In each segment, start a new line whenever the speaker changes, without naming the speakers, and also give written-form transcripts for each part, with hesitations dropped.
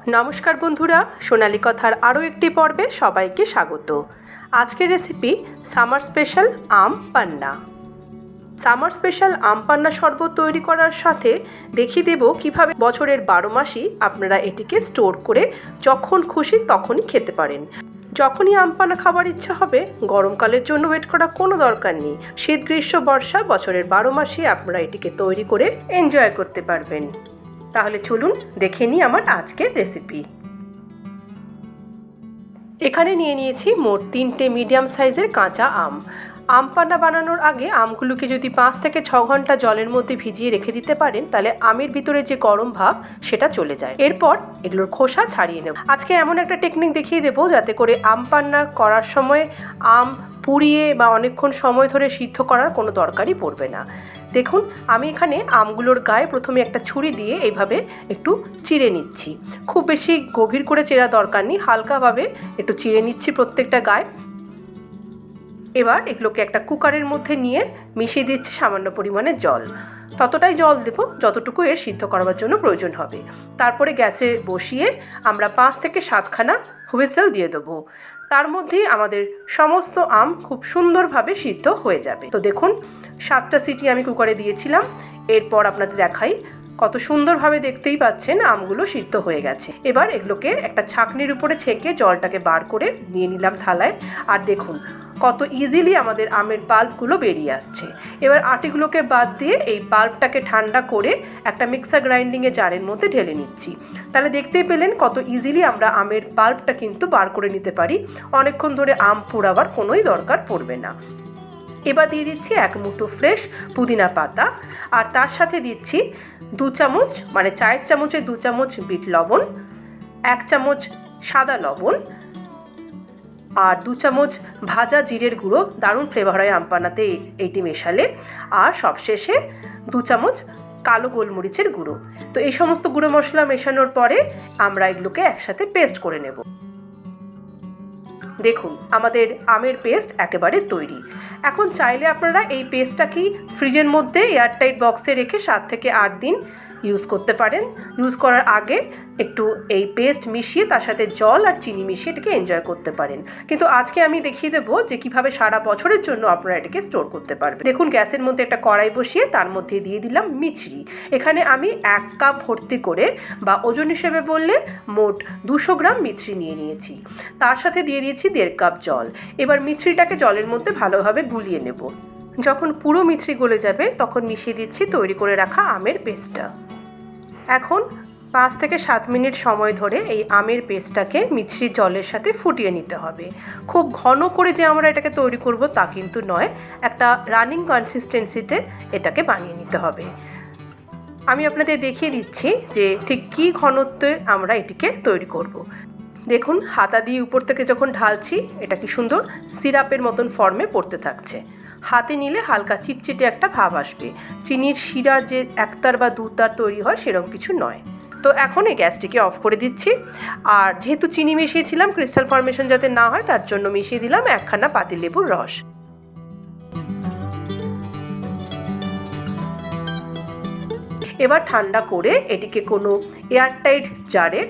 নমস্কার বন্ধুরা, সোনালী কথার আরও একটি পর্বে সবাইকে স্বাগত। আজকের রেসিপি সামার স্পেশাল আম পান্না। সামার স্পেশাল আম পান্না শরবত তৈরি করার সাথে দেখিয়ে দেব কিভাবে বছরের 12 মাসই আপনারা এটিকে স্টোর করে যখন খুশি তখনই খেতে পারেন। যখনই আম পান্না খাবার ইচ্ছা হবে, গরমকালের জন্য ওয়েট করা কোনো দরকার নেই। শীত, গ্রীষ্ম, বর্ষা, বছরের 12 মাসই আপনারা এটিকে তৈরি করে এনজয় করতে পারবেন। তাহলে চলুন দেখে নিই আমার আজকের রেসিপি। এখানে নিয়ে নিয়েছি মোট 3টে মিডিয়াম সাইজের কাঁচা আম। আম পান্না বানানোর আগে আমগুলোকে যদি 5 থেকে 6 ঘন্টা জলের মধ্যে ভিজিয়ে রেখে দিতে পারেন, তাহলে আমের ভিতরে যে গরম ভাব সেটা চলে যায়। এরপর এগুলোর খোসা ছাড়িয়ে নেব। আজকে এমন একটা টেকনিক দেখিয়ে দেবো যাতে করে আম পান্না করার সময় আম পুড়িয়ে বা অনেকক্ষণ সময় ধরে সিদ্ধ করার কোনো দরকারই পড়বে না। দেখুন, আমি এখানে আমগুলোর গায়ে প্রথমে একটা ছুরি দিয়ে এইভাবে একটু চিড়ে নিচ্ছি। খুব বেশি গভীর করে চেরা দরকার নেই, হালকাভাবে একটু চিড়ে নিচ্ছি প্রত্যেকটা গায়ে। এবার এগুলোকে একটা কুকারের মধ্যে নিয়ে মিশিয়ে দিচ্ছি সামান্য পরিমাণে জল। ততটাই জল দেব যতটুকু এর সিদ্ধ করার জন্য প্রয়োজন হবে। তারপরে গ্যাসে বসিয়ে আমরা 5 থেকে 7খানা হুইসেল দিয়ে দেবো। তার মধ্যেই আমাদের সমস্ত আম খুব সুন্দরভাবে সিদ্ধ হয়ে যাবে। তো দেখুন, 7টা সিটি আমি কুকারে দিয়েছিলাম। এরপর আপনাদের দেখাই কত সুন্দরভাবে, দেখতেই পাচ্ছেন আমগুলো সিদ্ধ হয়ে গেছে। এবার এগুলোকে একটা ছাঁকনির উপরে ছেঁকে জলটাকে বার করে নিয়ে নিলাম থালায়। আর দেখুন কত ইজিলি আমাদের আমের পাল্পগুলো বেরিয়ে আসছে। এবার আটিগুলোকে বাদ দিয়ে এই পাল্পটাকে ঠান্ডা করে একটা মিক্সার গ্রাইন্ডিংয়ে জারের মধ্যে ঢেলে নিচ্ছি। তাহলে দেখতেই পেলেন কত ইজিলি আমরা আমের পাল্পটা কিন্তু বার করে নিতে পারি। অনেকক্ষণ ধরে আম পোড়াবার কোনোই দরকার পড়বে না। এবার দিয়ে দিচ্ছি 1 মুঠো ফ্রেশ পুদিনা পাতা, আর তার সাথে দিচ্ছি 2 চামচ মানে চায়ের চামচে 2 চামচ বিট লবণ, 1 চামচ সাদা লবণ, আর 2 চামচ ভাজা জিরের গুঁড়ো। দারুণ ফ্লেভার হয় আম পান্নাতে এইটি মেশালে। আর সবশেষে 2 চামচ কালো গোলমরিচের গুঁড়ো। তো এই সমস্ত গুঁড়ো মশলা মেশানোর পরে আমরা এগুলোকে একসাথে পেস্ট করে নেব। দেখুন, আমাদের আমের পেস্ট একেবারে তৈরি। এখন চাইলে আপনারা এই পেস্টটাকেই ফ্রিজের মধ্যে এয়ারটাইট বক্সে রেখে 7 থেকে 8 দিন ইউজ করতে পারেন। ইউজ করার আগে একটু এই পেস্ট মিশিয়ে তার সাথে জল আর চিনি মিশিয়ে এটাকে এনজয় করতে পারেন। কিন্তু আজকে আমি দেখিয়ে দেবো যে কিভাবে সারা বছরের জন্য আপনারা এটাকে স্টোর করতে পারবেন। দেখুন, গ্যাসের মধ্যে একটা কড়াই বসিয়ে তার মধ্যে দিয়ে দিলাম মিছরি। এখানে আমি 1 কাপ ভর্তি করে, বা ওজন হিসেবে বললে মোট 200 গ্রাম মিছরি নিয়ে নিয়েছি। তার সাথে দিয়ে দিয়েছি 1.5 কাপ জল। এবার মিছরিটাকে জলের মধ্যে ভালোভাবে গুলিয়ে নেব। যখন পুরো মিছরি গলে যাবে তখন মিশিয়ে দিচ্ছি তৈরি করে রাখা আমের পেস্টটা। এখন 5 থেকে 7 মিনিট সময় ধরে এই আমের পেস্টটাকে মিছরির জলের সাথে ফুটিয়ে নিতে হবে। খুব ঘন করে যে আমরা এটাকে তৈরি করব তা কিন্তু নয়, একটা রানিং কনসিস্টেন্সিতে এটাকে বানিয়ে নিতে হবে। আমি আপনাদের দেখিয়ে দিচ্ছি যে ঠিক কী ঘনত্বে আমরা এটিকে তৈরি করব। দেখুন, হাতা দিয়ে উপর থেকে যখন ঢালছি এটা কি সুন্দর সিরাপের মতন ফর্মে পড়তে থাকছে। হাতে নিলে হালকা চিটচিটে একটা ভাব আসবে। চিনির শিরার যে একতার বা দুতার তৈরি হয় সেরকম কিছু নয়। তো এখন এই গ্যাসটিকে অফ করে দিচ্ছি। আর যেহেতু চিনি মিশিয়েছিলাম, ক্রিস্টাল ফর্মেশন যাতে না হয় তার জন্য মিশিয়ে দিলাম 1খানা পাতিলেবুর রস। এবার ঠান্ডা করে এটিকে কোনো এয়ারটাইট জারে,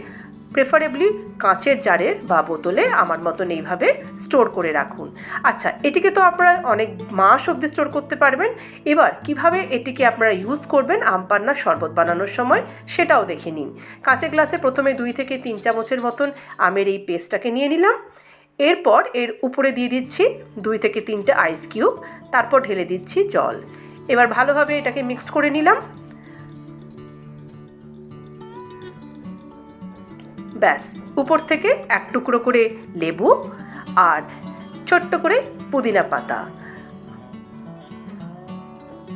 প্রেফারেবলি কাঁচের জারের বা বোতলে আমার মতন এইভাবে স্টোর করে রাখুন। আচ্ছা, এটিকে তো আপনারা অনেক মাস অবধি স্টোর করতে পারবেন। এবার কিভাবে এটিকে আপনারা ইউজ করবেন আম পান্নার শরবত বানানোর সময় সেটাও দেখে নিন। কাঁচের গ্লাসে প্রথমে 2 থেকে 3 চামচের মতন আমের এই পেস্টটাকে নিয়ে নিলাম। এরপর এর উপরে দিয়ে দিচ্ছি 2 থেকে 3টে আইস কিউব, তারপর ঢেলে দিচ্ছি জল। এবার ভালোভাবে এটাকে মিক্সড করে নিলাম। ব্যাস, উপর থেকে 1 টুকরো করে লেবু আর ছোট্ট করে পুদিনা পাতা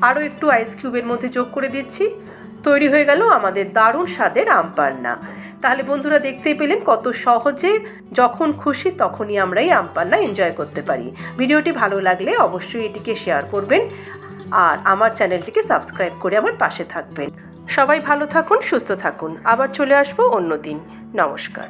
আরও একটু আইস কিউবের মধ্যে যোগ করে দিচ্ছি। তৈরি হয়ে গেল আমাদের দারুণ স্বাদের আম পান্না। তাহলে বন্ধুরা, দেখতেই পেলেন কত সহজে যখন খুশি তখনই আমরা এই আম পান্না এনজয় করতে পারি। ভিডিওটি ভালো লাগলে অবশ্যই এটিকে শেয়ার করবেন আর আমার চ্যানেলটিকে সাবস্ক্রাইব করে আমার পাশে থাকবেন। সবাই ভালো থাকুন, সুস্থ থাকুন। আবার চলে আসবো অন্য দিন। নমস্কার।